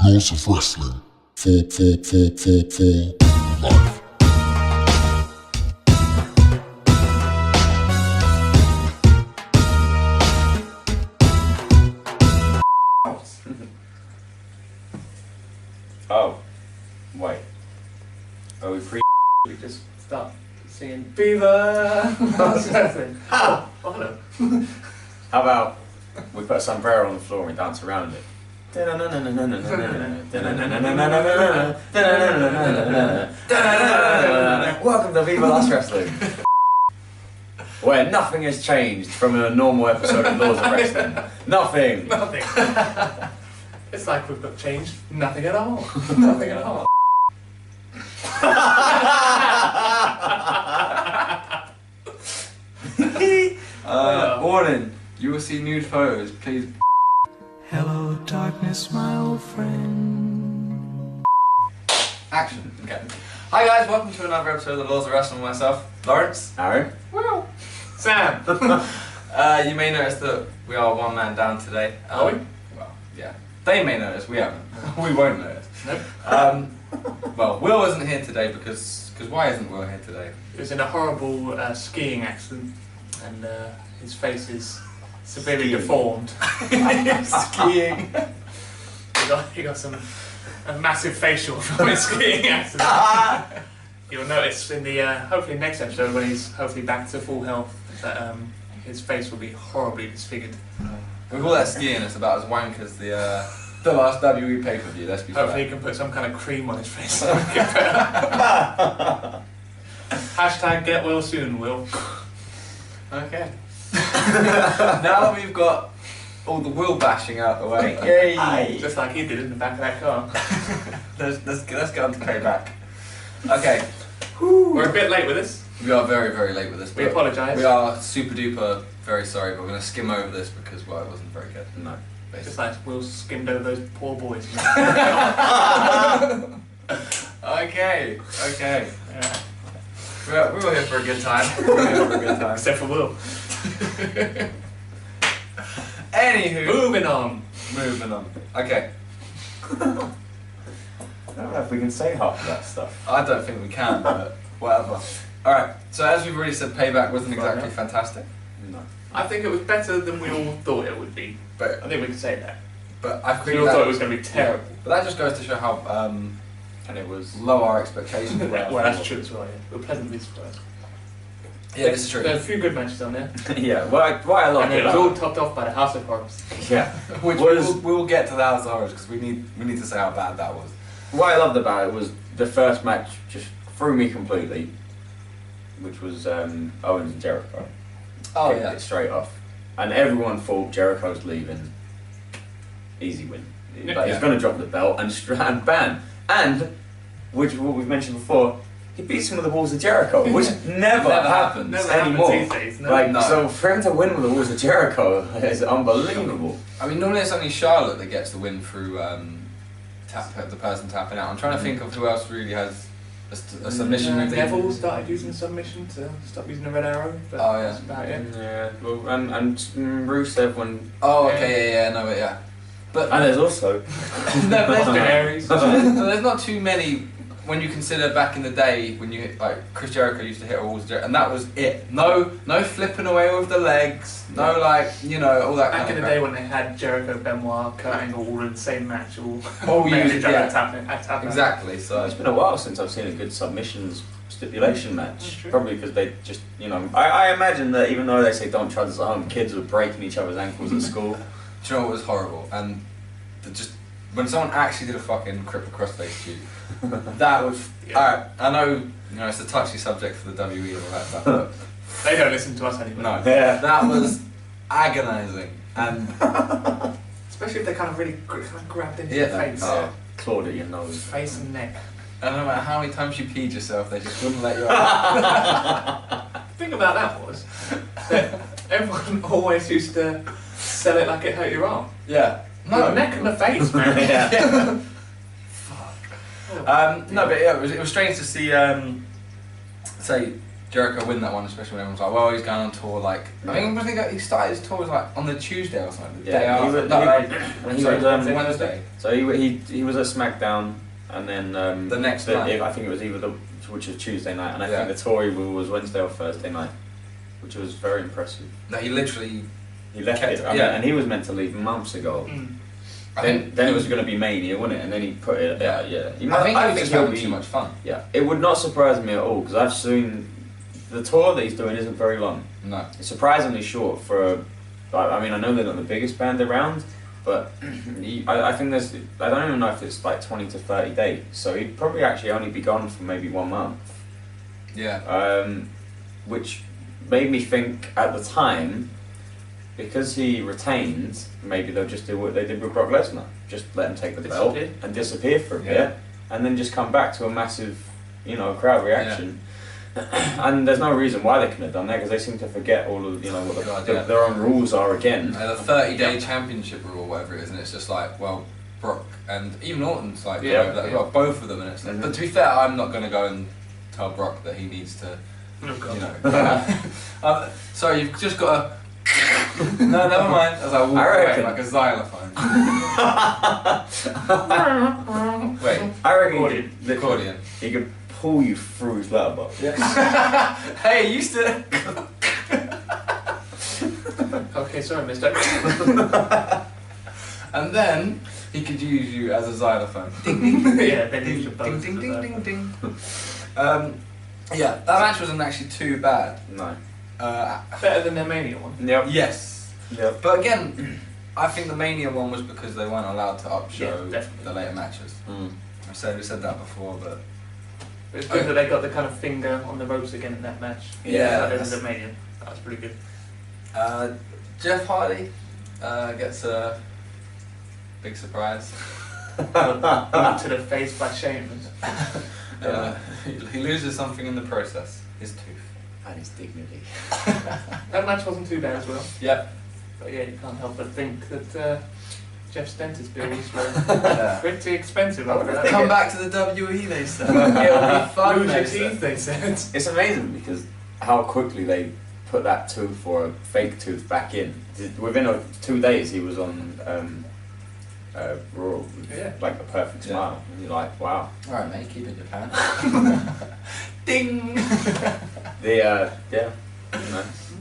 Laws of Wrestling for life. Oh, wait. Are we We just start singing Viva! Ah! Oh no. How about we put a sombrero on the floor and we dance around it? Welcome to Viva Las Wrestling, where nothing has changed from a normal episode of Laws of Wrestling. Nothing. Nothing. It's like we've got changed. Nothing at all. Nothing at all. Warning, you will see nude photos, please. Hello, darkness, my old friend. Action. Okay. Hi guys, welcome to another episode of the Laws of Wrestling with myself, Lawrence. Aaron? Well, Sam. You may notice that we are one man down today. Are we? Well, yeah. They may notice, we haven't. We won't notice. Nope. Well, Will isn't here today because why isn't Will here today? He was in a horrible skiing accident and his face is severely deformed. Skiing. He got a massive facial from his skiing accident. You'll notice in the hopefully next episode when he's hopefully back to full health that his face will be horribly disfigured. With all that skiing, it's about as wank as the last WWE pay-per-view, let's be fair. Hopefully he can put some kind of cream on his face. Hashtag get well soon, Will. Okay. Now that we've got all the Will bashing out the way, yay! Just like he did in the back of that car. let's get on to Payback. Okay. We're a bit late with this. We are very, very late with this. We but apologise. We are super duper very sorry, but we're going to skim over this because, well, it wasn't very good. No. Just like Will skimmed over those poor boys. Okay. Yeah. We were here for a good time. Except for Will. Anywho. Moving on. Moving on. Okay. I don't know if we can say half of that stuff. I don't think we can, but whatever. Alright, so as we've already said, Payback wasn't exactly fantastic. No. I think it was better than we all thought it would be. But I think we can say that. I We think all that, thought it was going to be terrible. but that just goes to show how And it was... low our expectations were. Well, that's true as well, yeah. We're pleasantly surprised. Yeah, this is true. There are a few good matches on there. yeah, why I love And it. it was all topped off by the House of Horrors. Yeah. Which we will get to the House of Horrors because we need to say how bad that was. What I loved about it was the first match just threw me completely, which was Owens and Jericho. Oh Kicked yeah. it straight off. And everyone thought Jericho's leaving. Easy win. Like, he's Yeah. going to drop the belt and bam. And, which is what we've mentioned before, he beats him with the Walls of Jericho, which never happens Never anymore. happens these days, no. Like, No. so for him to win with the Walls of Jericho is unbelievable. I mean, normally it's only Charlotte that gets the win through the person tapping out. I'm trying to think of who else really has a submission move. Neville started using submission to stop using the red arrow. But Oh, yeah. that's about it. Yeah, well, and Rusev when... Oh, okay, yeah. But And there's also... no, there's Austin Aries. so there's not too many when you consider back in the day when you hit, like Chris Jericho used to hit a Walls of Jericho, and that was it. No flipping away with the legs. No all that. Back kind in of the day when they had Jericho, Benoit, Kurt Angle all in the same match, All made used, each other yeah. tap. Exactly. So It's been a while since I've seen a good submissions stipulation match. That's true. Probably because they just, I imagine that even though they say don't try this at home, kids were breaking each other's ankles at school. do you know what was horrible? And when someone actually did a fucking cripple crossface tube, that was alright. I know it's a touchy subject for the WWE and all that stuff, but They don't listen to us anymore. no, Yeah. that was agonising. And Especially if they kind of really grabbed into Yeah. your face. Oh, clawed at your nose. Face and neck. and no matter how many times you peed yourself, they just wouldn't let you out. The thing about that was that everyone always used to sell it like it hurt your arm. Yeah. No, the neck and the face, man. Yeah. No, but yeah, it was strange to see, say Jericho win that one, especially when everyone's like, well, he's going on tour. Like, I think he started his tour was like on the Tuesday or something. The day after. Wednesday. So he was at SmackDown, and then the next night. I think it was either which was Tuesday night, and I think the tour was Wednesday or Thursday night, which was very impressive. No, he literally left it. I mean, and he was meant to leave months ago. Then it was going to be Mania, wasn't it? And then he put it. Yeah. I think he'll be too much fun. Yeah, it would not surprise me at all because I've seen the tour that he's doing isn't very long. No, it's surprisingly short for. I mean, I know they're not the biggest band around, but I think there's. I don't even know if it's like 20 to 30 days. So he'd probably actually only be gone for maybe 1 month. Yeah. Which made me think at the time, because he retained, maybe they'll just do what they did with Brock Lesnar. Just let him take the belt and disappear for a bit, and then just come back to a massive, crowd reaction. And there's no reason why they couldn't have done that because they seem to forget all of what their own rules are again. The 30-day championship rule or whatever it is, and it's just like, well, Brock and even Orton's like over that as well, both of them, and it's like, but to be fair, I'm not going to go and tell Brock that he needs to, sorry, you've just got to. No, never mind. As I walk away like a xylophone. Wait, I reckon accordion. He could pull you through his letterbox. Yeah. Hey, you used to. Okay, sorry, mister. And then he could use you as a xylophone. Ding ding. Yeah, then ding ding ding ding ding ding. Yeah, that match wasn't actually too bad. No. Better than the Mania one. Yep. Yes. Yep. But again, I think the Mania one was because they weren't allowed to upshow the later matches. We said that before, but it's good that they got the kind of finger on the ropes again in that match. Yeah. Better than the Mania. That was pretty good. Jeff Hardy gets a big surprise. To the face by Sheamus. He loses something in the process. His tooth. And his dignity. That match wasn't too bad as well. Yep. But yeah, you can't help but think that Jeff's dentist bills were pretty expensive after that. Come back to the WWE, they said. It'll be fun, lose your teeth, they said. It's amazing because how quickly they put that tooth or a fake tooth back in. Within 2 days, he was on Raw with like a perfect smile. And you're like, wow. All right, mate, keep it in your pants. Ding.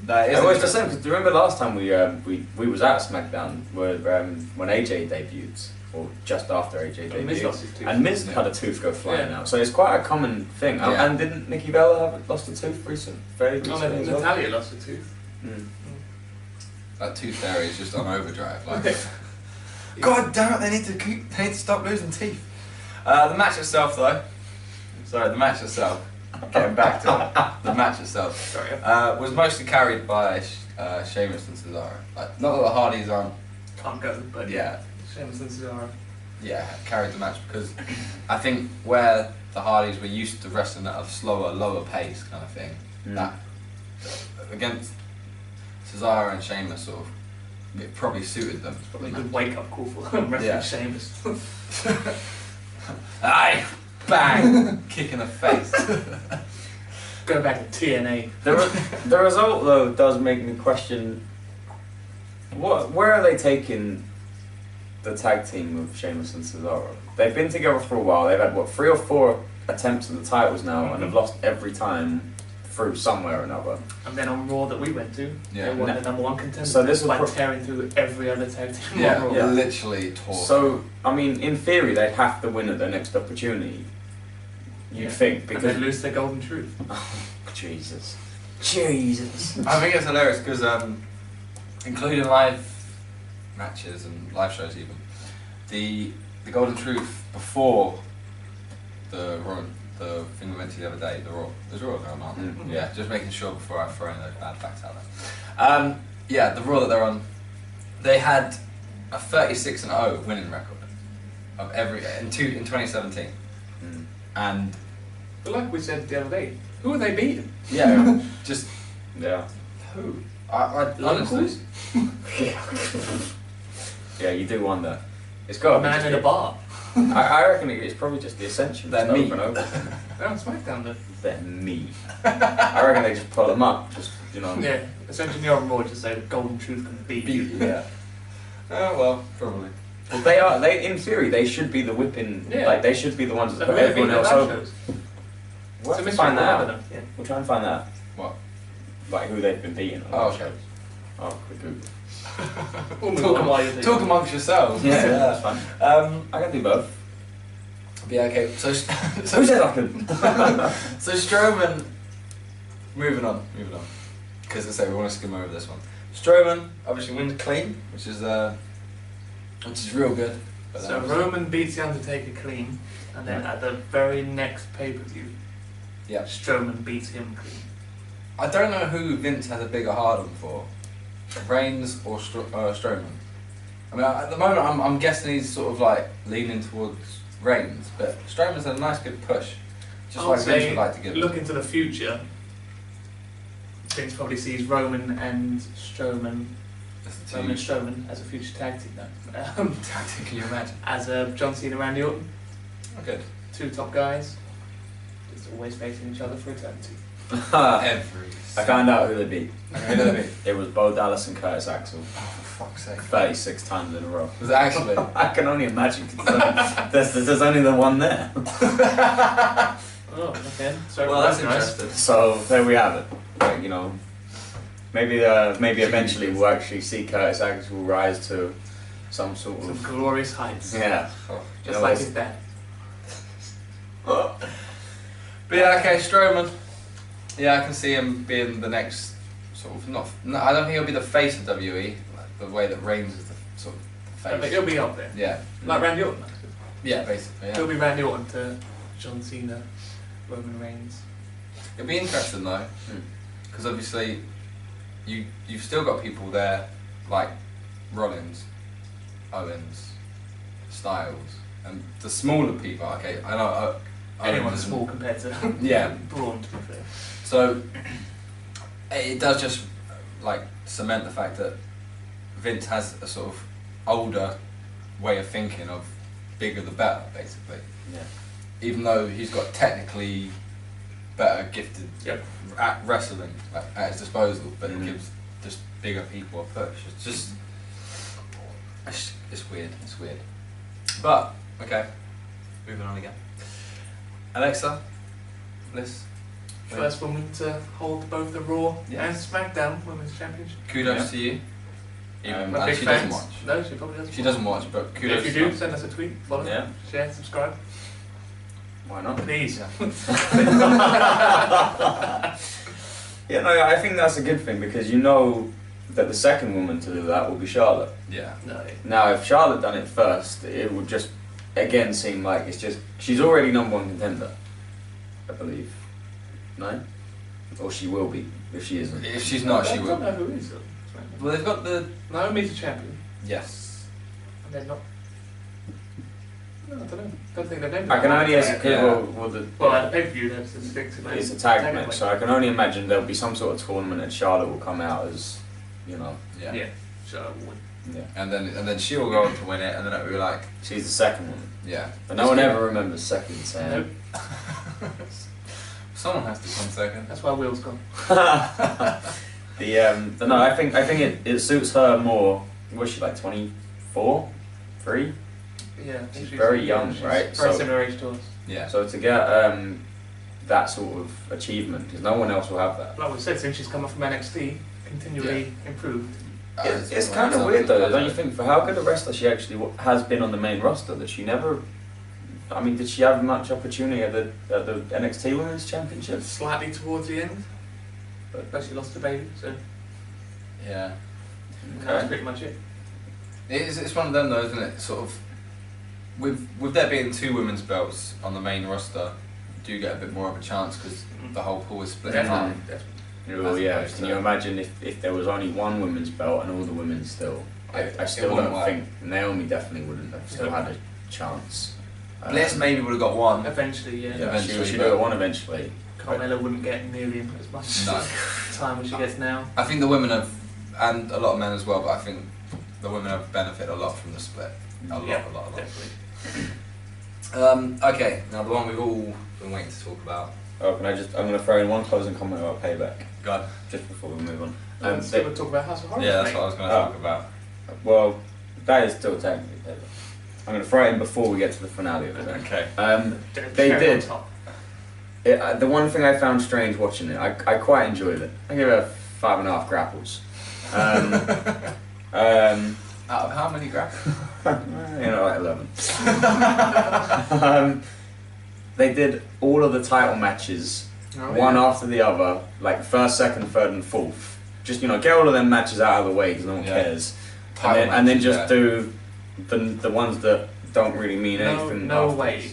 That is. It was the same because do you remember last time we was at SmackDown where when AJ debuted or just after AJ debuted, and Miz had a tooth go flying out. So it's quite a common thing. Yeah. And didn't Nikki Bella have lost a tooth fairly recently? As well? Natalia lost a tooth. That tooth fairy is just on overdrive. Like, God damn it! They need to stop losing teeth. The match itself, though. Sorry, the match itself. Getting back to it. The match itself was mostly carried by Sheamus and Cesaro. Like, not that the Hardys aren't. Can't go, but Sheamus and Cesaro. Yeah, carried the match because I think where the Hardys were used to wrestling at a slower, lower pace kind of thing, that against Cesaro and Sheamus sort of, it probably suited them. Probably a good wake-up call for wrestling Sheamus. Aye! Bang! Kick in the face. Go back to TNA. The result though does make me question where are they taking the tag team of Sheamus and Cesaro? They've been together for a while. They've had 3 or 4 attempts at the titles now, and have lost every time through somewhere or another. And then on Raw that we went to, they won the #1 contender. So this by tearing through every other tag team. Yeah, on Raw. literally tore. So I mean, in theory, they'd have to win at their next opportunity. You'd think because and they lose their golden truth. Oh, Jesus. I think it's hilarious because including live matches and live shows even, the Golden Truth before the thing we went to the other day, the Raw going on. Yeah, just making sure before I throw any of those bad facts out there. The Raw that they're on, they had a 36-0 winning record of in 2017, and. But like we said the other day, who are they beating? Yeah, just who? I honestly. Yeah, you do wonder. It's got a man in a bar. I reckon it's probably just the Ascension. They're just meat. over and over. They're on SmackDown though. They're meat. I reckon they just pull them up, just, you know. Yeah, essentially you're on Raw to say the Golden Truth can beat you. Yeah. Oh well, probably. Well, they are. They, in theory, they should be the whipping. Yeah. Like they should be the ones that So put who everyone beat else the over. live shows? We'll It's a have to mystery, find we'll that have out. it, yeah. We'll try and find that out. What? Like who they've been beating. on Oh, the okay. shows. Oh, quick Google. We'll move on while you're doing Talk that. amongst yourselves. Yeah, that's fine. I can do both. Yeah. Okay. So Who said I could? so Strowman. Moving on. Because I say we want to skim over this one. Strowman obviously wins clean, which is real good. But So Roman beats The Undertaker clean, and then at the very next pay-per-view, yeah. Strowman beats him clean. I don't know who Vince has a bigger hard-on for, Reigns or Strowman. I mean, at the moment, I'm guessing he's sort of like leaning towards Reigns, but Strowman's had a nice good push, just I like would Vince say, would like to give him. look into the future, Vince probably sees Roman and Strowman, That's the Roman and two Strowman as a future tag team now. tactic. Can you imagine? As John Cena, Randy Orton, Oh, good. two top guys, just always facing each other for eternity. Every. I found out who they beat. Who did it be? It was Bo Dallas and Curtis Axel. Oh, for fuck's sake. 36 times in a row. Was it actually? I can only imagine. 'Cause there's only the one there. Oh, okay. So Well, that's nice. interesting. So there we have it. Like, you know, maybe eventually we'll actually see Curtis Axel rise to some sort Some of glorious heights. yeah. Oh. Just like his dad. But yeah, okay, Strowman. Yeah, I can see him being the next sort of no, I don't think he'll be the face of WWE, like the way that Reigns is the sort of the I face. think he'll be up there. Yeah. Like Randy Orton. Yeah, basically. He'll Yeah. be Randy Orton to John Cena, Roman Reigns. It'll be interesting though, because obviously you've still got people there like Rollins, Owens, Styles, and the smaller people. Okay, I know. Anyone's Owens small compared to Yeah. Braun, to be fair. So it does just like cement the fact that Vince has a sort of older way of thinking of bigger the better, basically. Yeah. Even though he's got technically better gifted Yep. at wrestling like, at his disposal, but Mhm. it gives just bigger people a push. It's just it's weird. It's weird. But okay, moving on again. Alexa, Bliss. First woman to hold both the Raw Yes. and SmackDown Women's Championship. Kudos Yeah. to you. I'm I'm a big she fan. doesn't watch. No, she probably doesn't. She doesn't watch, but kudos. If you to do, her. send us a tweet, follow, Yeah. share, subscribe. Why not? Please. Yeah, no, I think that's a good thing because you know that the second woman to do that will be Charlotte. Yeah. No. Now, if Charlotte done it first, it would just again seem like it's just she's already number one contender, I believe. No, or she will be if she isn't. If she's not, she I will. don't know who is though. Well, they've got the Naomi's a champion, yes. and they're not. No, I don't know. Don't think they've named I can her. only assume Yeah. Well, at the pay-per-view, there's a stick to it's a tag match, so I can only imagine there'll be some sort of tournament and Charlotte will come out as, you know, Yeah. Yeah. So I would. yeah. And then she will go on to win it, and then it'll be like She's the second woman, yeah. but no one ever remembers second. So. Nope. Someone has to come second. That's why Will's gone. No, I think it suits her more. Was she like 24, 3? Yeah. I think She's very young, right? Very So- similar age to us. Yeah. So to get that sort of achievement, because no one else will have that. Like we said, since she's come up from NXT, continually improved. It's kind of weird though, don't you think? For how good a wrestler she actually has been on the main roster, that she never. I mean, did she have much opportunity at the NXT Women's Championship? Slightly towards the end, but she lost the baby, so Yeah. that's pretty much it. It's one of them though, isn't it? Sort of with there being two women's belts on the main roster, you do get a bit more of a chance because the whole pool is split in half. Definitely. Oh As yeah. opposed Can to- you imagine if there was only one women's belt and all the women still? I It still wouldn't don't work. think Naomi definitely wouldn't have still had a chance. Bliss maybe would have got one. Eventually, yeah. Yeah, Eventually, she'd but- have won eventually. Carmella wouldn't get nearly as much No. time as she gets now. I think the women have, and a lot of men as well, but I think the women have benefited a lot from the split. A lot. Definitely. Okay, now the one we've all been waiting to talk about. Oh, I'm going to throw in one closing comment about Payback, Go on. just before we move on. Let's talk about House of Horrors. Yeah, that's mate. what I was going to talk about. Well, that is still technically Payback. I'm going to throw it in before we get to the finale of it. Okay. They Cherry on did. top. The one thing I found strange watching it, I quite enjoyed it. I give it 5.5 grapples. Out of how many graphs? Like 11. They did all of the title matches, one after the other, like first, second, third, and fourth. Just get all of them matches out of the way because no one cares, and then just do the ones that don't really mean anything. No afterwards. way.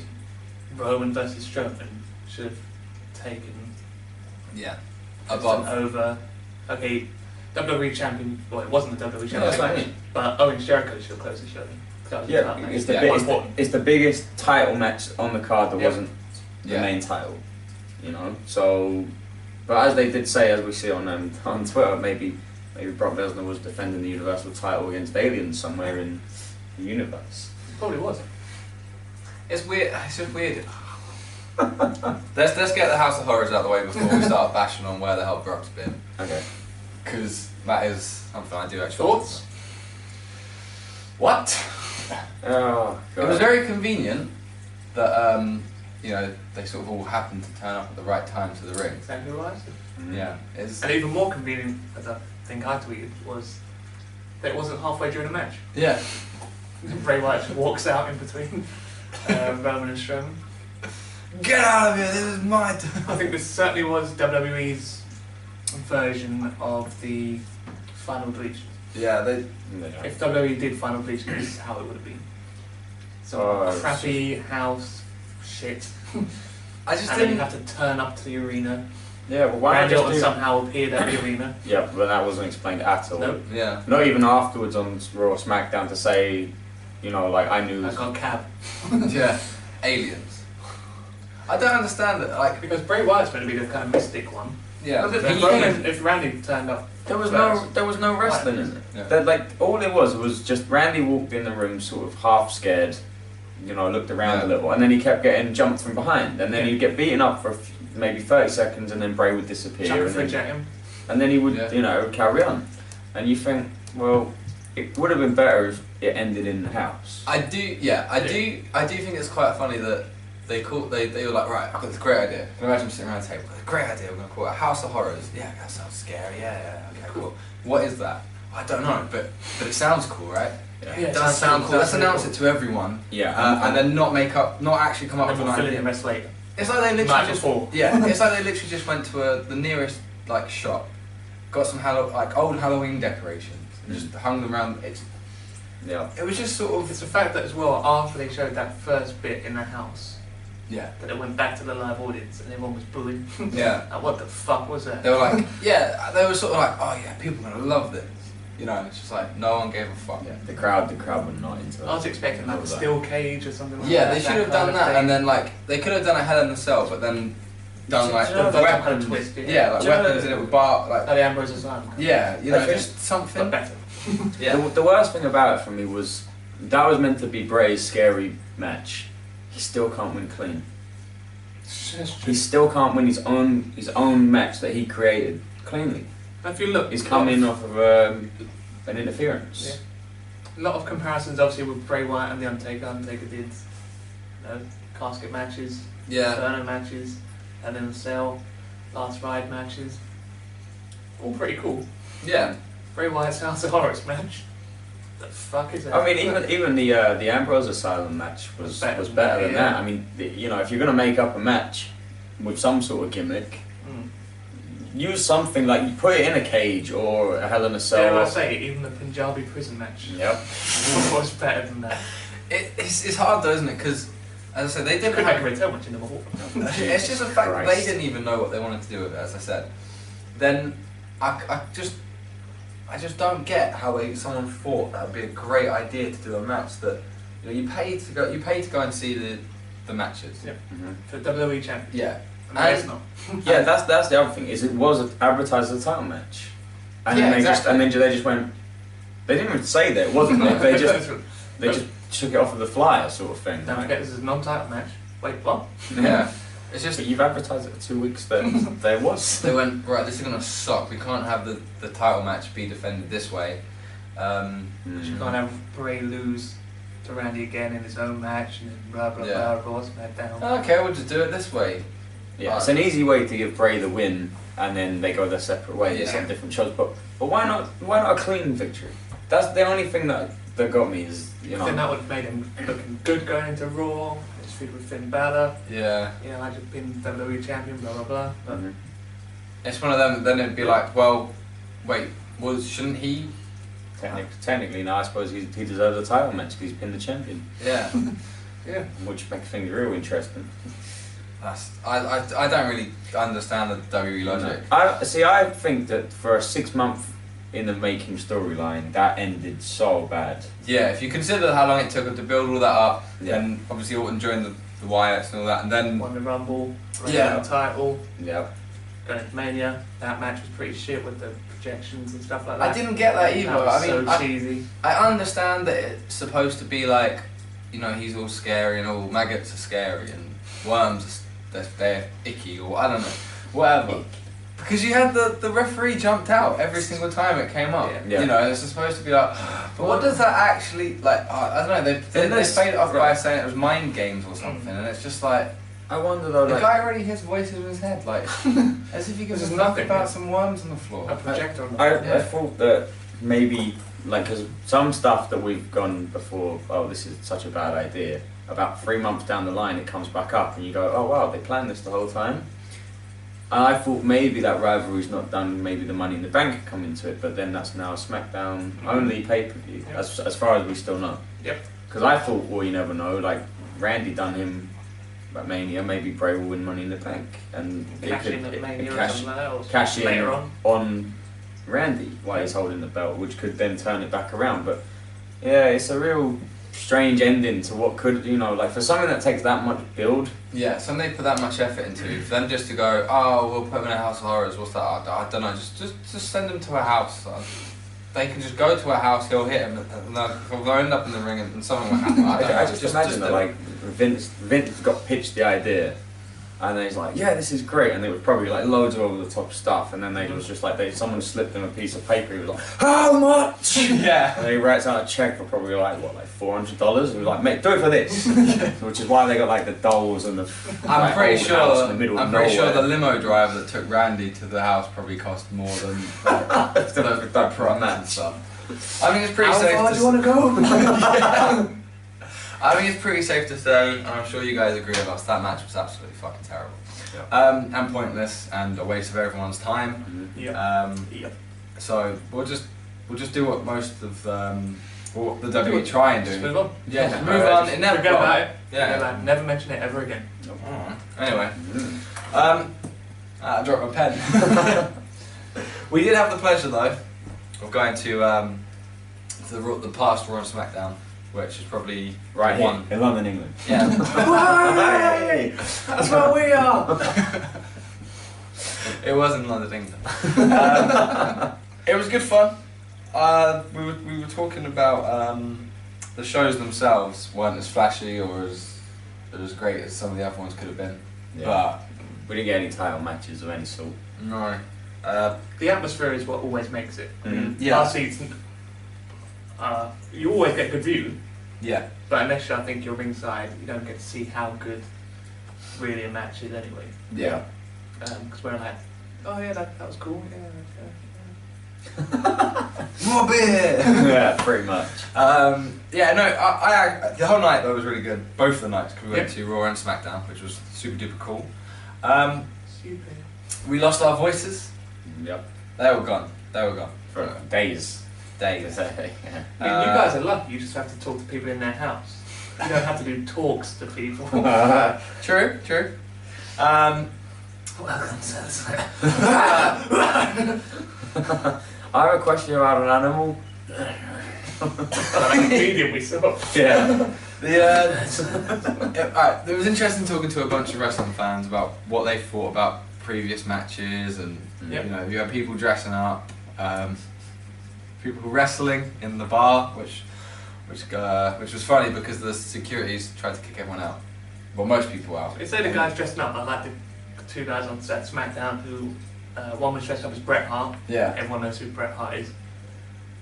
Roman versus Strowman should have taken Yeah. Above over. Okay, WWE champion. Well, it wasn't the WWE champion. that's what I mean. But Owen Jericho should have closed the show. That was the Yeah, title match. it's the biggest title match on the card that wasn't the Yeah. main title, So, but as they did say, as we see on Twitter, maybe Brock Lesnar was defending the Universal title against aliens somewhere in the universe. Probably was. It's weird. It's just weird. let's get the House of Horrors out of the way before we start bashing on where the hell Brock's been. Okay. Because that is something I do actually. Thoughts? What? Oh, It was very convenient that they sort of all happened to turn up at the right time to the ring. Exactly right. Yeah. It's And even more convenient, as I think I tweeted, was that it wasn't halfway during the match. yeah. Bray Wyatt just walks out in between Roman and Strowman. Get out of here! This is my turn. I think this certainly was WWE's version of the Final Bleach. Yeah. They. If WWE did Final Bleach, this is how it would have been. So Oh, crappy house shit. I just And then you didn't. have to turn up to the arena. Yeah, but why Randy not Orton just do? somehow appeared at the arena. Yeah, but that wasn't explained at all. Nope. Yeah. Not even afterwards on Raw or SmackDown to say, I knew. I got a cab. Yeah. Aliens. I don't understand it. Like. Because Bray Wyatt's meant to be the kind of mystic one. Yeah. But He- if Randy turned up, There was first. no wrestling in it. Yeah. All it was just Randy walked in the room sort of half scared, looked around Yeah. a little, and then he kept getting jumped from behind, and then he'd get beaten up for maybe 30 seconds, and then Bray would disappear, chuck a and fridge then, at him. and then he would, Yeah. carry on, and you think, well, it would have been better if it ended in the house. I do think it's quite funny that they were like, right, I've got this great idea. Can you imagine sitting around a table? Great idea, we're going to call it a House of Horrors. Yeah, that sounds scary, yeah, okay, cool. What is that? I don't know, but it sounds cool, right? Yeah, It does sound cool. Let's announce it to everyone. Yeah, And then not actually come up And with then an we'll fill in the idea. rest later. It's like they Night literally just before. it's like they literally just went to the nearest shop, got some old Halloween decorations, and just hung them around. yeah. It was just sort of It's the fact that as well, after they showed that first bit in the house, yeah. that it went back to the live audience and everyone was booing. Yeah. Like, what the fuck was that? They were like, they were sort of like, oh yeah, people are gonna love this. It's just like no one gave a fuck. Yeah, the crowd were not into it. I was expecting like a steel cage or something like Yeah, that. they should have kind done of that, thing. and then they could have done a Hell in a Cell, but then done Do you know the that kind weapons. of twist, Yeah, Do you know weapons in it with bar, Like the Ambrose Asylum. yeah, I think- just something. But better. Yeah, The worst thing about it for me was that was meant to be Bray's scary match. He still can't win clean. He still can't win his own match that he created cleanly. But if you look, He's coming off of an interference. A lot of comparisons, obviously, with Bray Wyatt and the Undertaker. Undertaker did, casket matches, yeah. Inferno matches, and then Cell, Last Ride matches. All pretty cool. Yeah. Bray Wyatt's House of Horrors match. The fuck is that? I mean, even the Ambrose Asylum match was better than yeah. that. I mean, if you're gonna make up a match with some sort of gimmick, use something like you put it in a cage or a Hell in a Cell. Yeah, I say even the Punjabi prison match Yep. was better than that. It's hard though, isn't it? Because as I said, they didn't Could make a have. return match in number 4. It's just a fact that they Christ. didn't even know what they wanted to do with it. As I said, then I just don't get how someone thought that would be a great idea to do a match that you pay to go and see the matches. Yep. Mhm. For WWE champion. Yeah. I mean, it's not. Yeah, that's the other thing. Is it was advertised as a title match, and Yeah, then exactly. they just went. They didn't even say that it wasn't. They just took it off of the flyer, sort of thing. Don't forget, this is a non-title match. Wait, what? Yeah. It's just But you've advertised it for 2 weeks. That there was. they went right. This is gonna suck. We can't have the title match be defended this way. You can't have Bray lose to Randy again in his own match and then blah blah Yeah. blah. Raw SmackDown. Okay, we'll just do it this way. Yeah, it's an easy way to give Bray the win, and then they go their separate ways Yeah. on different shows. But why not? Why not a clean victory? That's the only thing that got me is Then that would have made him looking good going into Raw. His feud with Finn Balor. Yeah. You know, I just been WWE champion. Blah blah blah. But It's one of them. Then it'd be like, well, wait, shouldn't he? technically, now I suppose he deserves a title match because he's been the champion, Yeah. Yeah. which makes things real interesting. I don't really understand the WWE logic. I think that for a 6 month in the making storyline, that ended so bad. Yeah, if you consider how long it took them to build all that up, Yeah. and obviously Orton joined the Wyatts and all that, and then won the Rumble. Yeah. The title. Yeah. Going to Mania. That match was pretty shit with the projections and stuff like that. I didn't get that either. That was I mean, so cheesy. I understand that it's supposed to be like, you know, he's all scary and all maggots are scary and worms they're icky or I don't know, whatever. Because you had the referee jumped out every single time it came up. Yeah. You know, it's supposed to be like, but what does that actually like? I don't know. They played it off by saying it was mind games or something, and it's just like. I wonder though, The like, guy already hears voices in his head, like as if he gives There's a fuck nothing. about some worms on the floor. A projector on the I thought that maybe, like, because some stuff that we've gone before, oh, this is such a bad idea, about 3 months down the line it comes back up and you go, oh wow, they planned this the whole time. And I thought maybe that rivalry's not done, maybe the Money in the Bank could come into it, but then that's now a SmackDown only pay-per-view, Yep. as far as we still know. Yep. Because I thought, well, you never know, like, Randy done him at Mania, maybe Bray will win Money in the Bank, and Cash in at Mania or something like that, or cash in later on Randy while he's holding the belt, which could then turn it back around. But yeah, it's a real strange ending to what could, you know, like for something that takes that much build. Yeah, something they put that much effort into, for them just to go, oh, we'll put them in a house of horrors. What's that? I don't know. Just send them to a house. They can just go to a house. He'll hit him, and they'll end up in the ring, and something will happen. I don't know. I just imagine that like Vince got pitched the idea, and then he's like, yeah, this is great, and it was probably like loads of over the top stuff, and then it was just like someone slipped him a piece of paper. He was like, how much? Yeah. And he writes out a check for probably like what, like $400. He was like, mate, do it for this, which is why they got like the dolls and the. I'm like, pretty old sure. house in the middle of I'm pretty sure nowhere. the limo driver that took Randy to the house probably cost more than the props and stuff. I mean, it's pretty safe. How far do you want to go? I mean, it's pretty safe to say, and I'm sure you guys agree with us, that match was absolutely fucking terrible. Yeah. And pointless, and a waste of everyone's time. Yeah. So we'll just do what most of what the WWE try and do. Just move on. Yeah, just Yeah. move on. It never Forget about it. Yeah. Forget about it. Never mention it ever again. Alright. Anyway, I dropped my pen. We did have the pleasure though of going to the past Raw and SmackDown, which is probably Right the here one. in London, England. Yeah. Hey, that's where we are. It was in London, England. It was good fun. We were talking about the shows themselves weren't as flashy or as great as some of the other ones could have been, but we didn't get any title matches of any sort. no. The atmosphere is what always makes it. Yeah. Our seats, you always get good view, Yeah. but unless I think you're ringside, you don't get to see how good really a match is anyway. Yeah. Because we're like, oh yeah, that was cool. Yeah. More beer. Yeah, pretty much. Yeah, no, I the whole night though was really good. Both of the nights, because we went Yep. to Raw and SmackDown, which was super duper cool. Stupid. We lost our voices. Yep. They were gone. They were gone. For days. Days. Yeah. I mean, you guys are lucky. You just have to talk to people in their house. You don't have to do talks to people. True. Welcome to I have a question about an animal. like a medium we saw. Yeah. Alright, it was interesting talking to a bunch of wrestling fans about what they thought about previous matches, and Yep. you know, you had people dressing up, people wrestling in the bar, which which was funny because the securities tried to kick everyone out. Well, most people out. Instead of guys dressing up, I like the two guys on set SmackDown who one was dressed up as Bret Hart. Yeah. Everyone knows who Bret Hart is.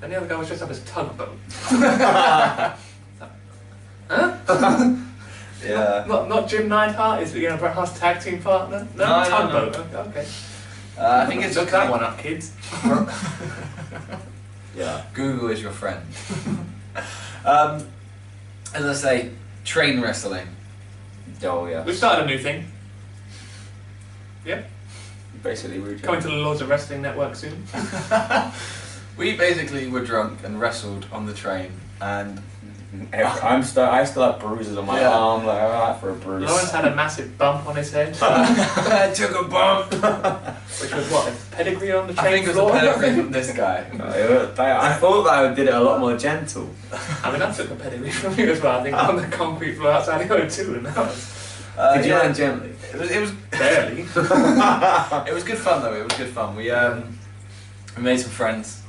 And the other guy was dressed up as Tugboat. Huh? Yeah. Not Jim Neidhart, is Bret Hart's tag team partner? No, Tugboat. Okay. I think it's Look that one up, kids. Yeah. Google is your friend. As I say, train wrestling. Oh yeah. We've started a new thing. Yep. Basically, we were Coming to the Lords of Wrestling Network soon. We basically were drunk and wrestled on the train, and I still have bruises on my Yeah. arm. Like I'm out for a bruise. Lawrence had a massive bump on his head, I took a bump. which was what, a pedigree on the I train think it was floor? a pedigree from this guy. I thought that I did it a lot more gentle. I mean, I took a pedigree from you as well. I think on the concrete floor outside the O2, and that was Did you yeah. land gently? It was barely. it was good fun though. It was good fun. We made some friends.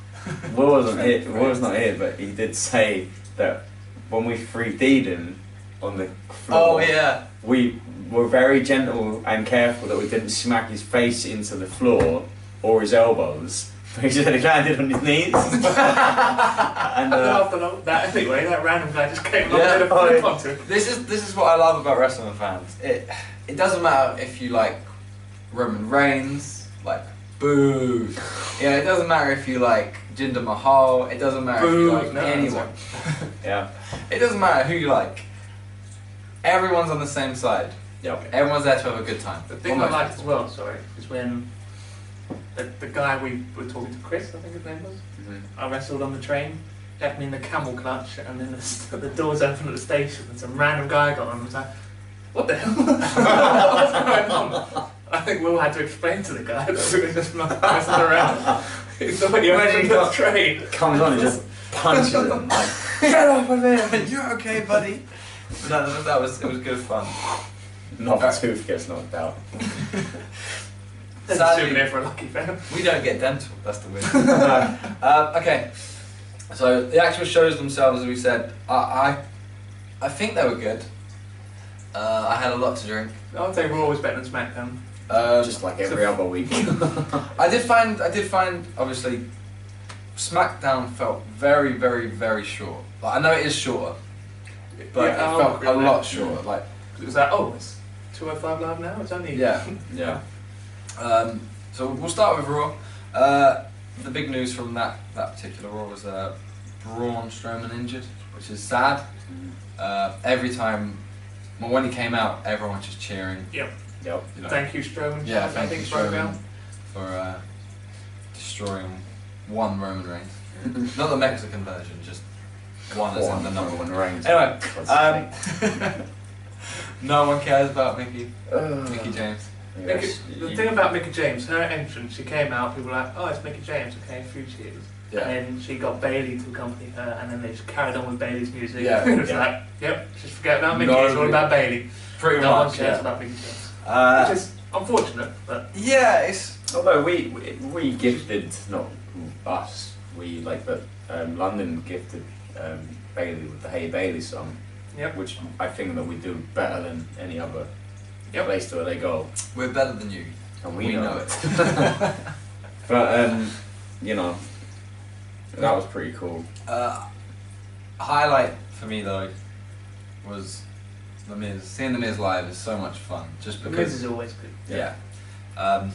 Will wasn't here. Will was not here, but he did say that when we 3D'd him on the floor, Oh yeah. we were very gentle and careful that we didn't smack his face into the floor or his elbows. He said he landed on his knees. And After that, anyway, that random guy just came up Yeah. and did a flip onto him. This is what I love about wrestling fans. It doesn't matter if you like Roman Reigns, like boo. Yeah, it doesn't matter if you like Jinder Mahal. It doesn't matter if you like No, anyone. yeah, It doesn't matter who you like. Everyone's on the same side. yep. Everyone's there to have a good time. The thing I liked as well, sorry, is when the guy we were talking to, Chris, I think his name was, I wrestled on the train, left me in the camel clutch, and then the doors opened at the station, and some random guy got on and was like, what the hell? What's going on? I think Will had to explain to the guy that we were just messing around. He thought he opened the train. Comes on and just punches him. Like, Get off of there! You're okay, buddy. No, it was good fun. not a tooth gets knocked out. There's a Sadly- souvenir for a lucky fan. We don't get dental. That's the weird thing. Okay, so the actual shows themselves, as we said, I think they were good. I had a lot to drink. I would say Raw was better than SmackDown. Just like every other week. I did find obviously SmackDown felt very, very, very short. Like, I know it is shorter, but Yeah, it I'll felt agree a with lot that. shorter. Like, It was like, oh, it's 205 Live now? It's only... yeah. Yeah. So we'll start with Raw. The big news from that particular Raw was Braun Strowman injured, which is sad. Every time, well, when he came out, everyone was just cheering. Yep. Yep. You know. Thank you, Strowman. Yeah, I thank think you, broke Strowman, out. for destroying one Roman Reigns. Not the Mexican version, just one as in the number one. Reigns. Anyway, What's no one cares about Mickey Mickey James. The thing about Mickey James, her entrance, she came out, people were like, oh, it's Mickey James, okay, a few cheers. Yeah. And then she got Bailey to accompany her, and then they just carried on with Bailey's music. Yeah, It was yeah. like, yep, just forget about Mickey, No, it's all about Bailey. Pretty No one much, cares yeah. about Mickey James. Which Uh, is unfortunate, but yeah, it's Although we gifted, not us, we like the London gifted Bailey with the Hey Bailey song, yep. which I think that we do better than any other Yep. place where they go, we're better than you. and We know it. But you know, that was pretty cool. A highlight for me though was The Miz. Seeing The Miz live is so much fun, just The Miz because. is always good. Yeah.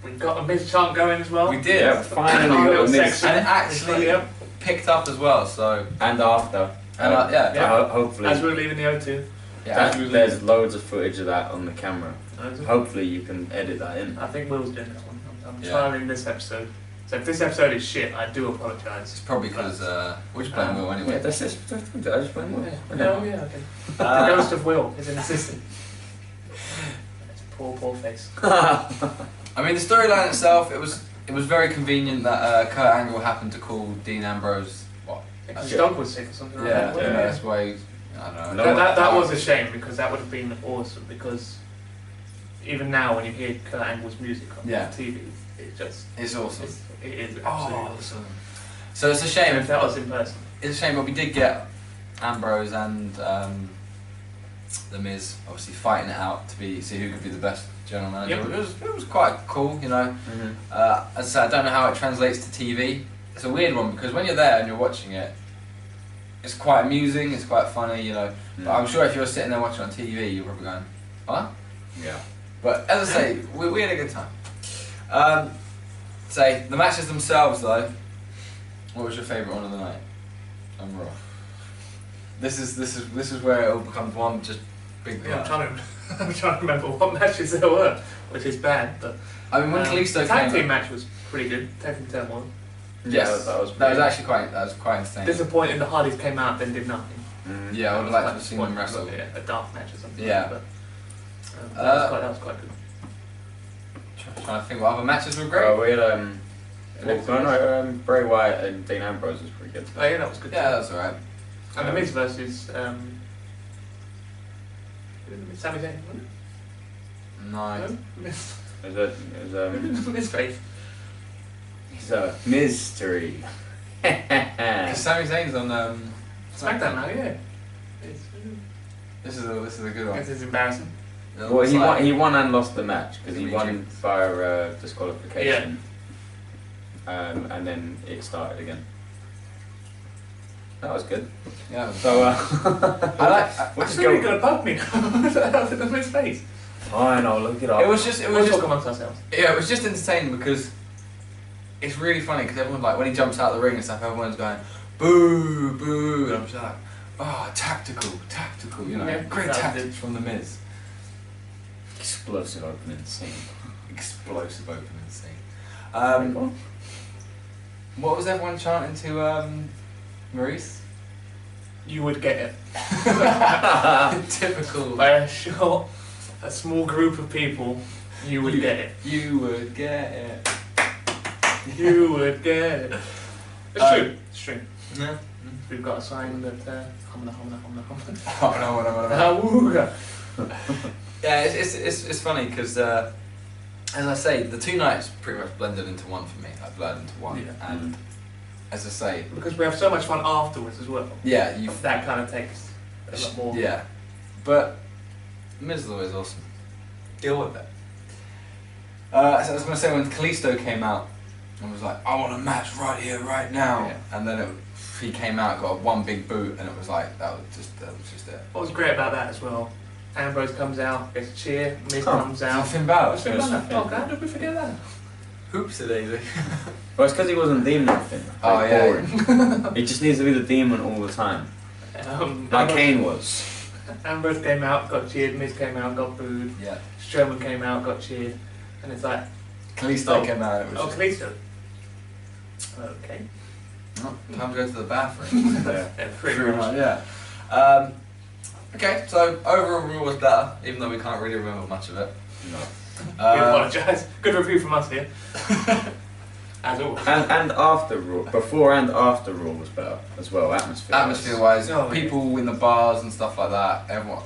We've got a Miz chant going as well. We did. Yeah, finally Our got little a Miz. section. And it actually Yep. picked up as well. So And after, and yeah. Yeah. hopefully, As we're leaving the O2. Yeah. there's loads of footage of that on the camera. I Hopefully, you can edit that in. think Will's doing that one. I'm Yeah. trialing this episode. So if this episode is shit, I do apologise. It's probably because we're just playing Will Yeah, anyway. that's just I just went well. No, yeah, okay. The ghost of Will is an assistant. Poor face. I mean, the storyline itself, it was very convenient that Kurt Angle happened to call Dean Ambrose. What? His dog was sick or something like Yeah, that. yeah, that's why. I don't know. No, That was a shame because that would have been awesome because even now when you hear Kurt Angle's music on Yeah. TV, It's awesome. it is absolutely Oh, awesome. so it's a shame. And if that was in person. It's a shame, but we did get Ambrose and The Miz obviously fighting it out to see who could be the best general manager. Yep. It was quite cool, you know. As I said, I don't know how it translates to TV. It's a weird one because when you're there and you're watching it, it's quite amusing, it's quite funny, you know. But I'm sure if you're sitting there watching on TV, you're probably going, what? Yeah. But as I say, we had a good time. Say the matches themselves though. What was your favourite one of the night? I'm Raw. This is where it all becomes one just big. Yeah, I'm trying to remember what matches there were, which is bad. But I mean, when Kalisto the came, tag team match was pretty good. Tag team turmoil. yes, that was actually quite insane. Disappointing. The Hardys came out, then did nothing. Yeah, I would like to have seen them wrestle. Yeah, a dark match or something. Yeah. But, that was quite good. Trying to think what other matches were great. Oh, we had Bray Wyatt and Dean Ambrose was pretty good. Oh yeah, that was good. Yeah, that's alright. And The Miz versus Sami Zayn, wasn't it? No. Miz. It's Miz face. a mystery. Because Sami Zayn's on SmackDown now, yeah. This is a good one. This is embarrassing. Well, he won and lost the match because he Did he won win? via disqualification. And then it started again. That was good. Yeah. So We're just really gonna bug me now. The Miz face. fine, I'll look it up. It was just talk amongst ourselves. Yeah, it was just entertaining because it's really funny because everyone like when he jumps out the ring and stuff, everyone's going boo, boo, and I'm just like, oh, tactical, you know, Yeah, great that was tactics from the Miz. Explosive opening scene. Explosive opening scene. What was everyone chanting to Maurice? You would get it. Typical. By a small group of people, you would get it. You would get it. You would get it. It's true. It's true. Yeah. We've got a sign that humna. Yeah, it's funny because as I say, the two nights pretty much blended into one for me. I blurred into one, Yeah. and as I say, Because we have so much fun afterwards as well. yeah, you. That kind of takes a lot more. Yeah, but Miz is always awesome. Deal with it. So I was gonna say when Kalisto came out, I was like, I want a match right here, right now, Yeah. and then he came out, got one big boot, and it was like that was just it. What was great about that as well? Ambrose comes out, gets a cheer. Miz comes out. Finn Balor. Finn Balor. Oh, God, did we forget that? Hoops a daisy. Well, it's because he wasn't demon anything. Oh, yeah. Boring. He just needs to be the demon all the time. Like Kane was. Ambrose came out, got cheered. Miz came out, got booed. Yeah. Strowman came out, got cheered. And it's like, Kalisto came out. It was oh, just, Kalisto. Okay. oh, time to go to the bathroom. Yeah, pretty much. Yeah. Okay, so overall Raw was better, even though we can't really remember much of it. No. We apologise. Good review from us here. As always. And after Raw, before and after Raw was better as well, atmosphere. Atmosphere-wise, Oh, yeah. people in the bars and stuff like that, everyone.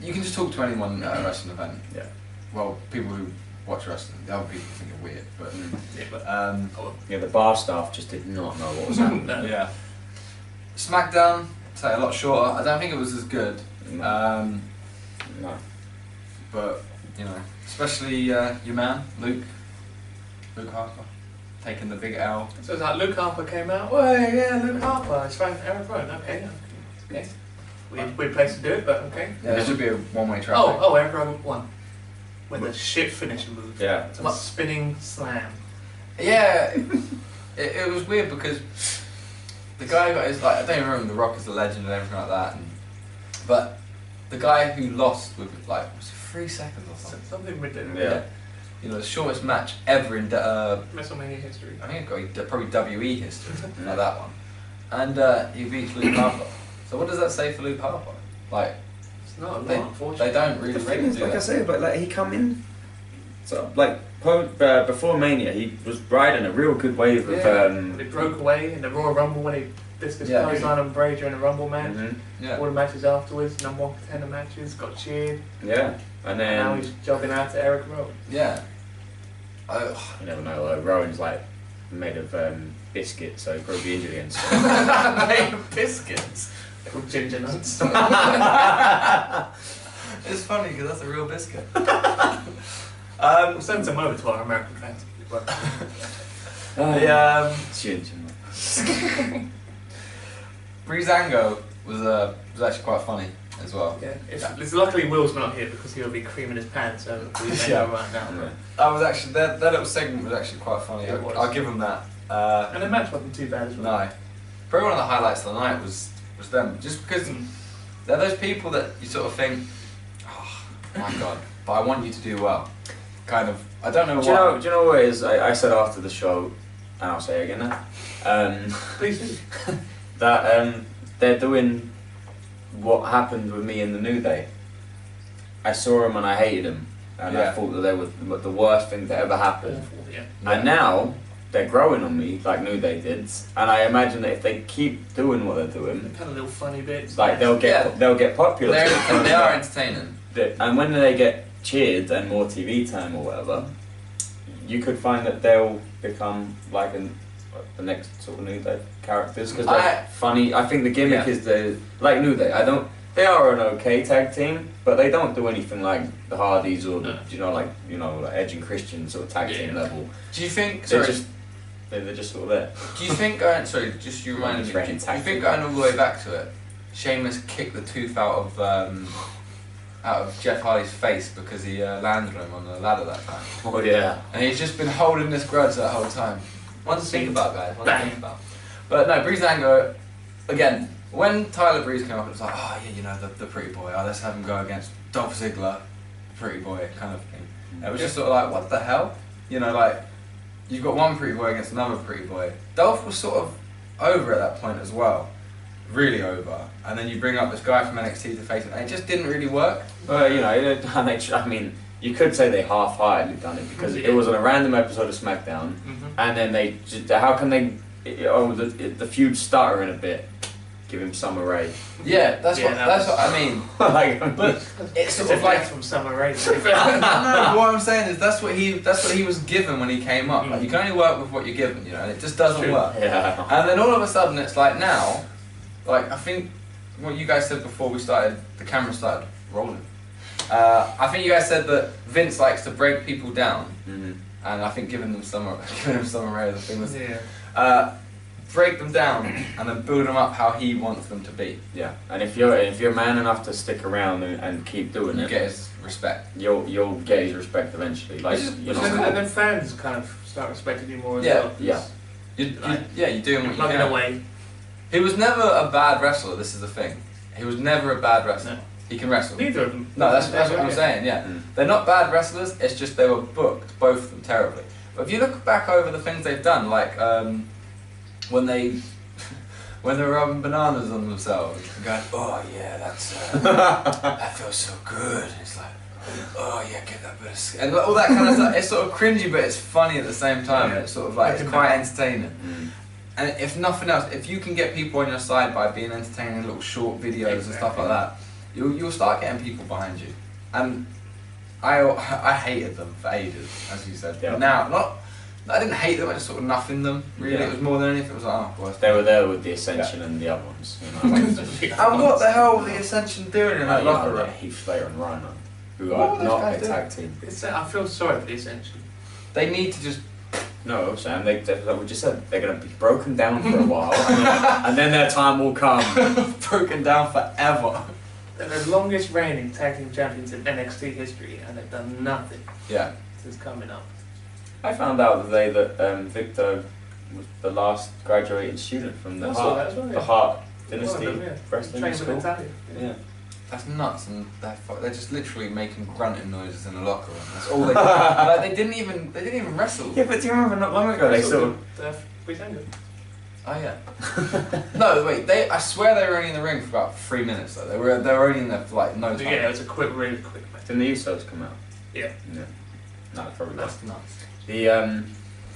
You can just talk to anyone at a wrestling event. Yeah. Well, people who watch wrestling, the other people think it's weird, but. Yeah, but Yeah, the bar staff just did not know what was happening. no. Yeah. SmackDown, say a lot shorter. I don't think it was as good. No. But you know, especially your man Luke Harper, taking the big L. So it's like Luke Harper came out. Oh yeah, Luke Harper. It's fine. Eric Rowan. Okay. Okay. Weird place to do it, but okay. Yeah, there should be a one-way traffic. Oh, Eric Rowan won with a shit finishing move. Yeah. It's a spinning slam. Yeah, it was weird because the guy got his I don't even remember The Rock is a legend and everything like that, but the guy who lost with was it 3 seconds or something. Something ridiculous. Yeah. You know, the shortest match ever in WrestleMania history. I think it got probably WE history, like that one. And he beats Luke Harper. So what does that say for Luke Harper? Like, It's not a lot, they unfortunately. don't really The thing really is, do like I that. say, but like he come in, so like before Mania, he was riding a real good wave of. When it broke away in the Royal Rumble when he discus Yeah. clothesline on Bray during the Rumble match. Mhm. Yeah. All the matches afterwards, number one contender matches, got cheered. Yeah, and And now then he's jobbing out to Eric Rowan. Yeah. you never know. Rowan's like made of biscuit, so he'll probably be injured again. So. Made of biscuits. They're called ginger nuts. It's funny because that's a real biscuit. We'll send them over to our American fans. Ginger. Breezango was actually quite funny as well. Yeah. It's luckily Will's not here because he'll be creaming his pants over Breezango Yeah. right now. Yeah. That was actually that little segment was actually quite funny. It was. I'll give him that. And the match wasn't too bad as well. No, probably one of the highlights of the night was them. Just because they're those people that you sort of think, oh my god, but I want you to do well. Kind of. I don't know why. Do you know what it is? I said after the show, and I'll say it again now. Please do. That they're doing what happened with me in the New Day. I saw them and I hated them, and I Yeah. thought that they were the worst thing that ever happened. Awful, yeah. And now they're growing on me like New Day did, and I imagine that if they keep doing what they're doing, Kind of little funny bits. like they'll get popular. They are entertaining. And when they get cheered and more TV time or whatever, you could find that they'll become like the next sort of New Day characters because they're funny. I think the gimmick is like New Day. They are an okay tag team, but they don't do anything like the Hardys or like Edge and Christian sort of tag team level. Do you think? They're Sorry. they're just sort of there. Do you think going? Sorry, just you reminded me. Do you think going all the way back to it, Sheamus kicked the tooth out of Jeff Hardy's face because he landed on him on the ladder that time? Oh yeah. And he's just been holding this grudge that whole time. One to think about, guys. One to think about. But no, Breezango, again, when Tyler Breeze came up, it was like, oh yeah, the pretty boy. Oh, let's have him go against Dolph Ziggler, the pretty boy kind of thing. And it was just sort of like, what the hell? Like, you've got one pretty boy against another pretty boy. Dolph was sort of over at that point as well. Really over. And then you bring up this guy from NXT to face him, and it just didn't really work. Well, I mean, you could say they half-heartedly done it because it was on a random episode of SmackDown, and then they just, how can they? The feud stuttering a bit. Give him Summer Rae. Yeah, that's what I mean. But it's sort of like from Summer Rae. no, but what I'm saying is that's what he was given when he came up. Like, you can only work with what you're given, and it just doesn't work. Yeah. And then all of a sudden it's like now, like I think what you guys said before the camera started rolling. I think you guys said that Vince likes to break people down, and I think giving them Summer Rae the thing was break them down and then build them up how he wants them to be. Yeah, and if you're man enough to stick around and keep doing You it, get his respect. You'll get his respect eventually. Like And then fans kind of start respecting you more as Yeah. well. Yeah. You're doing what you Plugging can. away. He was never a bad wrestler. This is the thing. He was never a bad wrestler. No. He can wrestle. Neither of them. No, that's what I'm saying. Yeah, they're not bad wrestlers. It's just they were booked, both of them, terribly. But if you look back over the things they've done, like when they were rubbing bananas on themselves, and going, "Oh yeah, that's that feels so good." It's like, "Oh yeah, get that bit of skin," and all that kind of stuff. It's sort of cringy, but it's funny at the same time. Yeah. It's sort of like it's quite entertaining. And if nothing else, if you can get people on your side by being entertaining, little short videos and stuff like that, you'll start getting people behind you. And I hated them for ages, as you said. Yeah. But now, I didn't hate them. I just sort of nothing them. Really, Yeah. it was more than anything. It was like, oh, well, They were there with the Ascension and the other ones. and what the hell were the Ascension doing in that locker room? Heath Slater and Rhino, who What are were those not guys a tag team. I feel sorry for the Ascension. They need to just. No, Sam, like we just said, they're going to be broken down for a while, and then their time will come. broken down forever. They're the longest reigning tag team champions in NXT history, and they've done nothing Yeah. since coming up. I found out today that Victor was the last graduating student from the I saw Hart, that as well, yeah. the Hart One Dynasty of them, yeah. Wrestling Trained with School. Natalia. Yeah. That's nuts, and they're just literally making grunting noises in the locker room. That's all they do. Like, they didn't even wrestle. Yeah, but do you remember not long ago they sort of. Breezango. Oh yeah. No, wait. I swear they were only in the ring for about 3 minutes. Though they were only in there for like no time. Yeah, it was a really quick match. Didn't the Usos come out? Yeah. Yeah. No, it's probably not. That's nuts. The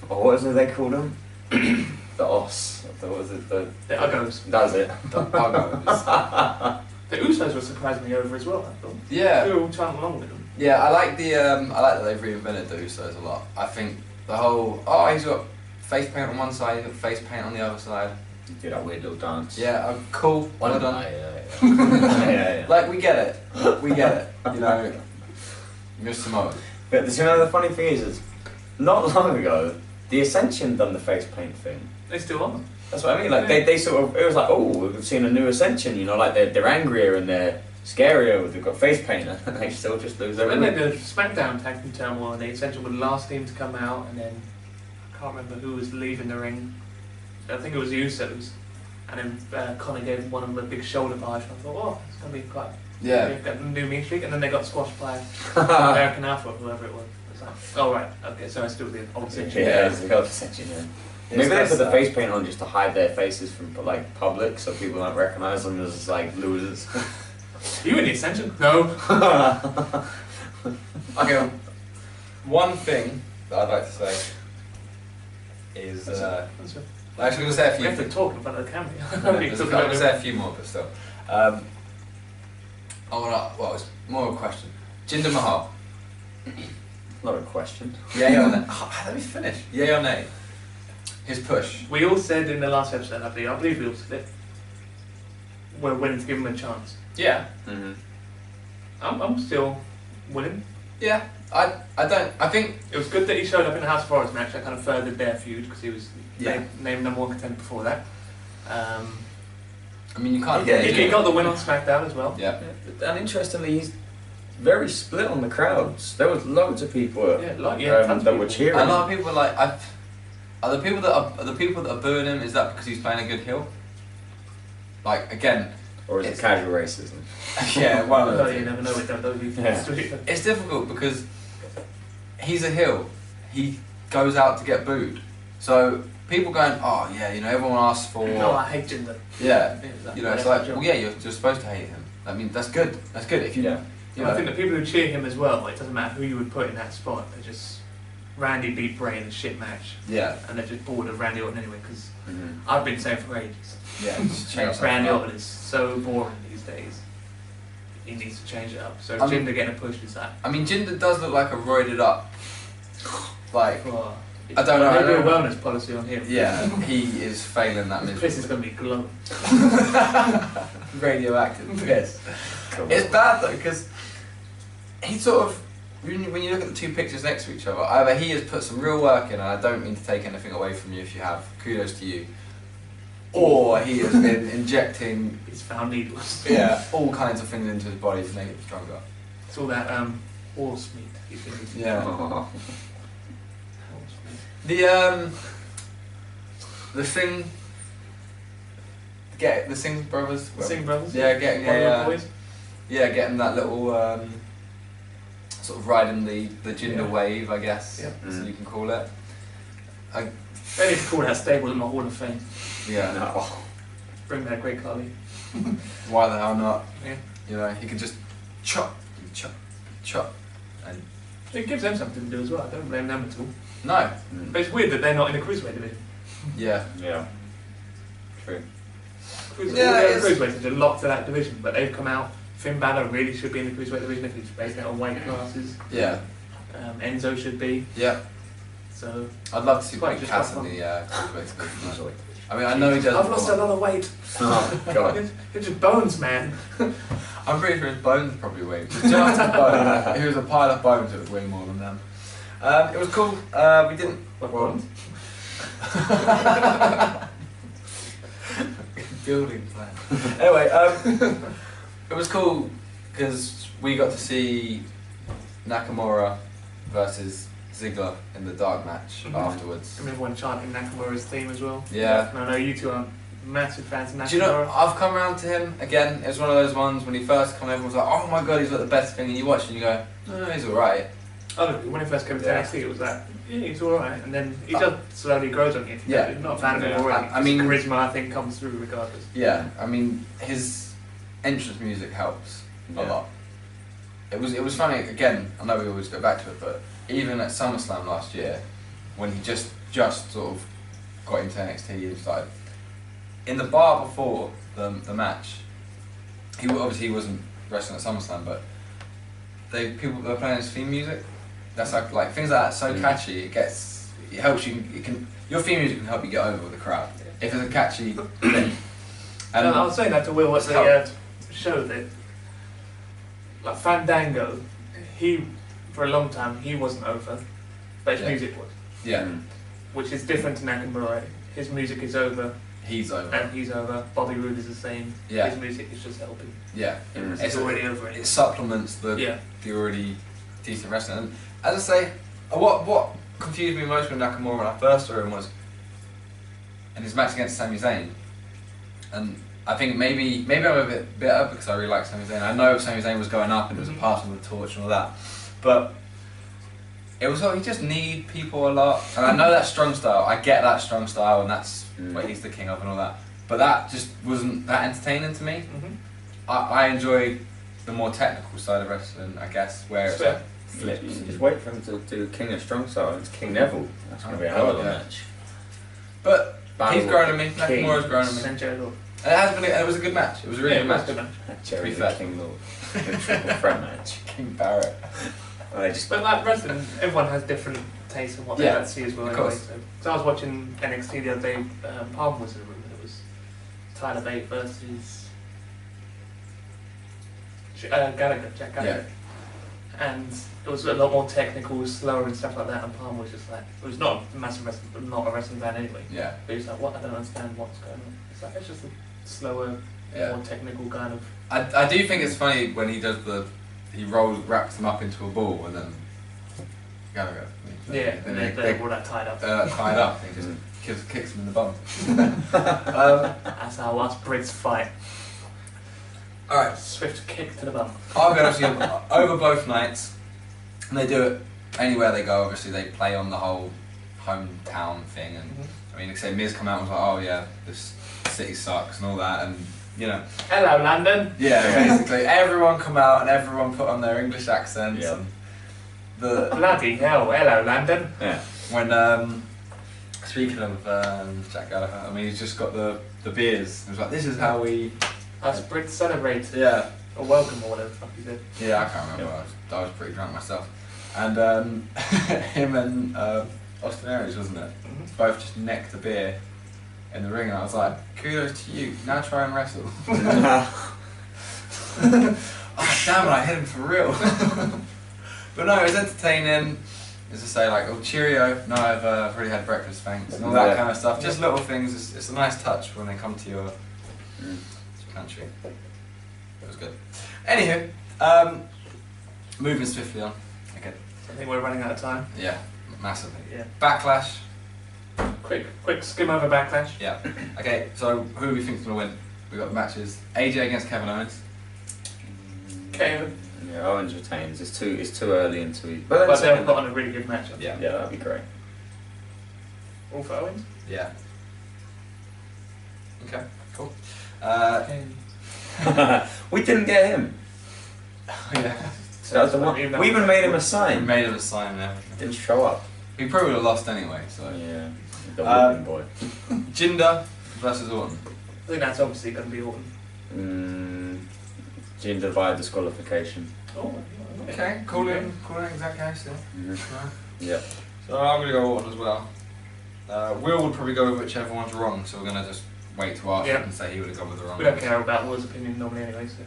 what was it they called them? The Os. What was it? The Uggos. That's it. The Uggos. The Usos were surprisingly over as well, I thought. Yeah. They were all chanting along with them. Yeah, I like that they've reinvented the Usos a lot. I think the whole he's got face paint on one side, he's got face paint on the other side. Do that weird little dance. Yeah, cool. Well done. Yeah. Like, we get it. We get it. You know, Miss Samoa. But you know, the funny thing is not long ago, the Ascension done the face paint thing. They still on. That's what I mean. Like they sort of, it was like, oh, we've seen a new Ascension. You know, like they're angrier and they're scarier. They've got face paint, and they still just lose When everything. they did SmackDown tag team turmoil, and the Ascension were the last team to come out, and then I can't remember who was leaving the ring. I think it was the Usos, and then Connor gave one of them a big shoulder barge. And I thought, oh, it's gonna be quite got a new mean streak, and then they got squashed by American Alpha or whoever it was. It's like, oh right, okay, so it's still the old Ascension. Yeah, it's the old Ascension. Yeah. Maybe they put the face paint on just to hide their faces from like public, so people don't recognise them as like losers. You in the Ascension? No. Okay, one thing that I'd like to say is... actually, I'm going to say a We few have to things. talk in front of the camera. I'm going to say a few more, but still. It's more of a question. Jinder Mahal. Not a question. Yay or nay? Let me finish. Yay or nay? His push. We all said in the last episode, I believe we all said it, we're willing to give him a chance. Yeah. Mm-hmm. I'm still willing. Yeah. I think... It was good that he showed up in the House of Horrors match. That kind of furthered their feud because he was Yeah. named number one contender before that. I mean, you can't... He got the win on SmackDown as well. Yeah. And interestingly, he's very split on the crowds. There was loads of people Tons that of were people. cheering. A lot of people are like... Are the people that are booing him, is that because he's playing a good heel? Like, again... Or is it casual racism? Yeah, one of Oh, the you two. never know with WWE. Yeah. It's difficult because he's a heel. He goes out to get booed. So people going, oh yeah, you know, everyone asks for... No, I hate Jinder. Yeah. Exactly. You know, it's like, well, yeah, you're supposed to hate him. I mean, that's good. That's good. If you, Yeah. you I know, think the people who cheer him as well, it doesn't matter who you would put in that spot, they're just... Randy beat Bray in a shit match, yeah, and they're just bored of Randy Orton anyway, because Mm-hmm. I've been saying for ages, yeah, just change Randy something up. Orton is so boring these days. He needs to change it up. So I'm- Jinder getting a push is that. I mean, Jinder does look like a roided up, like, Oh, I don't know, They I do a don't- wellness policy on him. yeah, he is failing that His piss is miserably. going to be glowing. Radioactive piss. Cool. It's bad though, because he sort of, when you look at the two pictures next to each other, either he has put some real work in, and I don't mean to take anything away from you if you have, kudos to you, or he has been injecting He's found needles. all kinds of things into his body to make it stronger. It's all that horse meat he's been eating. Yeah. Horse meat. The Singh brothers. The Singh brothers? Yeah, getting Bollywood boys? getting that little sort of riding the Jinder wave, I guess, Yeah. so you can call it. They need to call that stable in the Hall of Fame. Yeah. No. Bring back Great Khali. Why the hell not? Yeah. You know, he could just chop, and It gives them something to do as well. I don't blame them at all. no. But it's weird that they're not in the cruiserweight division. Yeah. Yeah. True. All the Yeah, other it's- cruiserweights are locked to that division, but they've come out. Finn Balor really should be in the cruiserweight division if he's based out on weight classes. Yeah. Enzo should be. Yeah. So I'd love to see Quite Big just Cass off in the cruiserweight division. Usually. I mean, I know he does. I've lost a lot of weight. Oh god. It's just bones, man. I'm pretty sure his bones probably weighed. Just his bones. He was a pile of bones that would weigh more than them. It was cool. We didn't. What well, bones? building plan. Anyway, it was cool because we got to see Nakamura versus Ziggler in the dark match Mhm. afterwards. And everyone chanting Nakamura's theme as well. Yeah. And I know you two are massive fans of Nakamura. Do you know, I've come around to him again. It was one of those ones when he first came, everyone was like, oh my god, he's like the best thing, and you watch and you go, no, he's alright. Oh, when he first came to Yeah. NXT, it was like, yeah, he's alright. And then he just slowly grows on you. Yeah. You're not a fan of him Yeah. already. I mean- His charisma, I think, comes through regardless. Yeah, I mean, his entrance music helps a Yeah. lot. It was funny, again, I know we always go back to it, but even at SummerSlam last year, when he just sort of got into NXT and started, in the bar before the match, obviously he wasn't wrestling at SummerSlam, but they were playing his theme music. That's like things like that, so catchy, it helps you, your theme music can help you get over with the crowd. if it's a catchy thing. And I was saying that to Will at the show that, like Fandango, he for a long time he wasn't over, but his music was, yeah, which is different to Nakamura. His music is over, he's over. and he's over. Bobby Roode is the same. Yeah. His music is just helping. Yeah, It's already over it. It supplements the already decent wrestling. And as I say, what confused me most with Nakamura when I first saw him was in his match against Sami Zayn, and I think maybe I'm a bit bitter because I really like Sami Zayn. I know Sami Zayn was going up and it was a pass on the torch and all that, but it was like he just need people a lot. And I know that's strong style. I get that strong style, and that's what he's the king of and all that. But that just wasn't that entertaining to me. I enjoy the more technical side of wrestling, I guess, where it's like flips. Just wait for him to do King of Strong Style. It's King Neville. That's going to be a hell of a match. But he's grown on me. Nakamura's grown on me. And Jerry Lord. And it has been. It was a good match. It was a really good match. Jerry fair. King Lord. The triple threat match. King Barrett. But like wrestling, everyone has different tastes in what they like to see as well. Of Anyway, course. so I was watching NXT the other day. Palm was in the room. It was Tyler Bate versus Jack Gallagher. And it was a lot more technical, slower and stuff like that. And Palm was just like, it was not a massive wrestling, but not a wrestling fan anyway. Yeah. But he was like, what? I don't understand what's going on. It's like it's just a slower, more technical kind of. I do think it's funny when he does he wraps them up into a ball and then Gallagher. Yeah, Then and they all that tied up. tied up. He just kicks him in the bum. That's how us Brits fight. All right. Swift kick to the bum. I'll be honest with you, over both nights, and they do it anywhere they go. Obviously, they play on the whole hometown thing, and I mean, like say Miz come out and was like, "Oh yeah, this city sucks" and all that, and you know. Hello, London. Yeah, basically, everyone come out and everyone put on their English accents. Yeah. And the Bloody hell! Hello, London. Yeah. when speaking of Jack Gallagher, I mean, he's just got the beers. He was like, "This is how we." Us Brits celebrate. Yeah. Or welcome or whatever the fuck he said. Yeah, I can't remember. I was pretty drunk myself. And him and Austin Aries, wasn't it? Both just necked the beer in the ring, and I was like, kudos to you. Now try and wrestle. Oh, damn it, I hit him for real. But no, it was entertaining. As I say, like, oh, cheerio. No, I've already had breakfast, thanks. And all that kind of stuff. Just little things. It's a nice touch when they come to your country. It was good. Anywho, moving swiftly on. Okay. I think we're running out of time. Yeah, massively. Yeah. Backlash. Quick skim over Backlash. Yeah. Okay, so who do we think's gonna win? We got the matches. AJ against Kevin Owens. Kevin. Yeah, Owens retains. It's too early into it. But they'll put on a really good matchup. Yeah. Yeah, that'd be great. All for Owens. Yeah. Okay. Cool. We didn't get him. Yeah. That was the one. We even made him a We sign. made him a sign and everything. Didn't show up. He probably would have lost anyway. So. Yeah. The whipping boy. Jinder versus Orton. I think that's obviously going to be Orton. Jinder via disqualification. Oh, Okay. Cool in exactly how you said. Yep. So I'm gonna go Orton as well. Will would probably go with whichever one's wrong, so we're gonna just wait to ask him and say he would have gone with the wrong we don't care about Will's opinion normally anyway, so.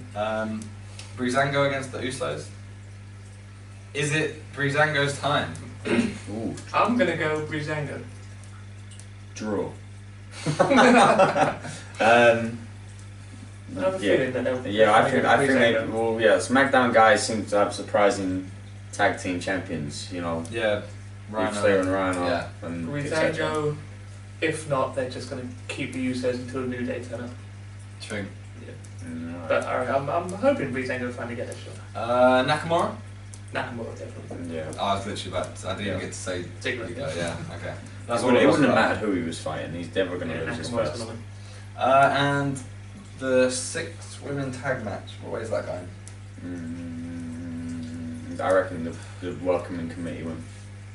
Breezango against the Usos. Is it Breezango's time? Ooh. I'm going to go Breezango. Draw. I have a feeling that they'll. Yeah, I think they. Well, yeah, SmackDown guys seem to have surprising tag team champions. You know. Yeah. Ric Flair and Rhino. Yeah. And et cetera. Breezango. If not, they're just going to keep the Usos until a New Day turn up. True. Mm, But alright, I'm hoping Breezango will finally get a shot. Nakamura? Nakamura definitely. Yeah. I was literally about to, I didn't even get to say Ziggler. Yeah, okay. It That's all wouldn't it was have about. mattered who he was fighting. He's never going to lose his Nakamura's first. gonna win. And the 6 women tag match, what way is that going? I reckon the welcoming committee win.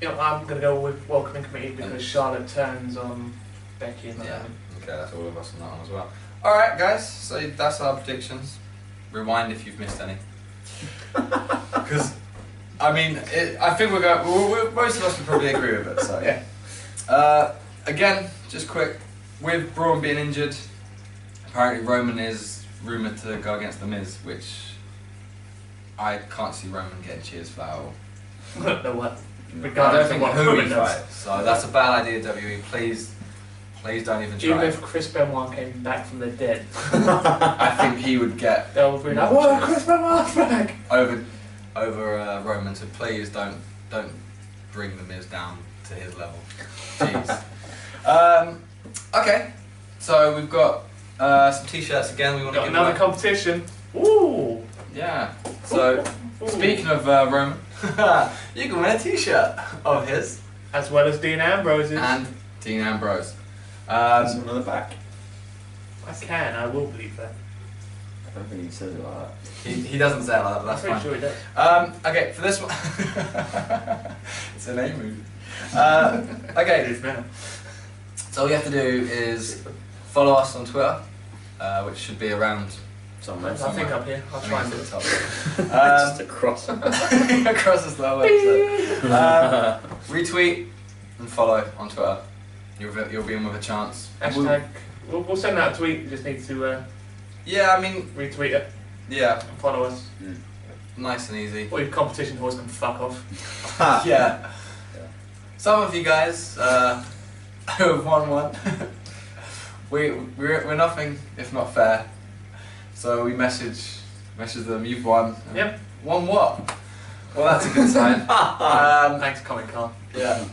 You know, I'm going to go with Welcoming Committee because Charlotte turns on Becky and Yeah. Naomi. Okay, that's all of us on that one as well. Alright guys, so that's our predictions. Rewind if you've missed any. Because, I mean, I think we're going, most of us would probably agree with it, so. Yeah. Again, just quick, with Braun being injured, apparently Roman is rumoured to go against The Miz, which I can't see Roman getting cheers for that at all. The what? I don't Regardless of think what who Roman he does. fights. So that's a bad idea, WWE. Please don't even try. Even if Chris Benoit came back from the dead, I think he would get they'll be like, more "Whoa, cheers Chris Benoit's back!" over Roman. So please don't bring The Miz down to his level. Jeez. Okay, so we've got some t-shirts again. We want to Got give another away. competition. Ooh. Yeah. So Ooh. speaking of Roman, you can win a t-shirt of his As well as Dean Ambrose's. and Dean Ambrose. There's one on the back. I will believe that. I don't think he says it like that. He doesn't say it like that, but I'm that's pretty fine. sure he does. Okay, for this one, it's an A movie. It Okay, is now. so all you have to do is follow us on Twitter, which should be around Somewhere. I think up here. I'll try and do it. Just across. Across the whole website. Retweet and follow on Twitter. You'll be in with a chance. Hashtag. We'll send out a tweet. You just need to Yeah, I mean, retweet it yeah, and follow us. nice and easy. Or your competition horse can fuck off. Yeah. Some of you guys who have won one, we're nothing if not fair. So we message them. You've won. Yep. Won what? Well, that's a good sign. Thanks, Comic Con. Yeah.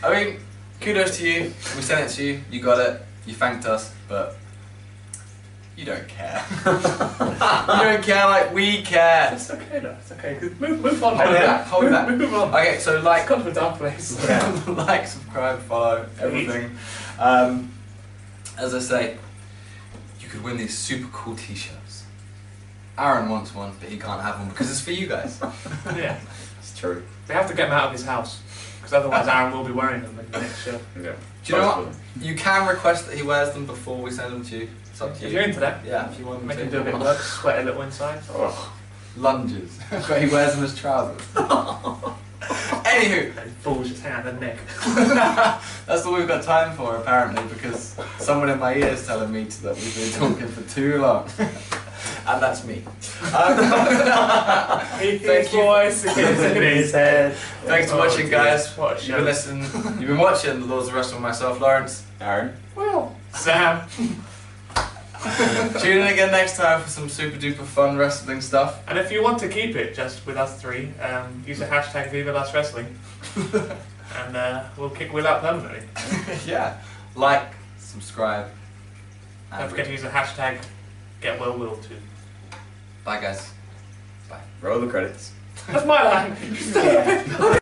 I mean, kudos to you. We sent it to you. You got it. You thanked us, but you don't care. You don't care like we care. It's okay though. It's okay. Move on. Hold it back. Hold it back. Move on. Okay, so It's like, gone to a dark place. like, subscribe, follow, everything. As I say, you could win these super cool t-shirts. Aaron wants one, but he can't have one because it's for you guys. Yeah. It's true. We have to get him out of his house. Because otherwise Aaron will be wearing them in the next show. Yeah. Do you know what? You can request that he wears them before we send them to you. It's up to If you. you're into that, Yeah, if you want them make to. him do a bit of work, sweat a little inside. Oh. Lunges. But he wears them as trousers. Anywho, And balls just hang out the neck. that's all we've got time for apparently because someone in my ear is telling me that we've been talking for too long. And that's me. His voice is in his head. Thanks for Oh, watching, dear. guys. What a You've show. been listening. You've been watching The Laws of Wrestling with myself, Lawrence. Aaron. Well, Sam. Tune in again next time for some super duper fun wrestling stuff. And if you want to keep it just with us three, use the hashtag Viva Las Wrestling. And we'll kick Will out permanently. Yeah. Like, subscribe. And Don't forget to use the hashtag Get Well Will too. Bye, guys. Roll the credits. That's my line.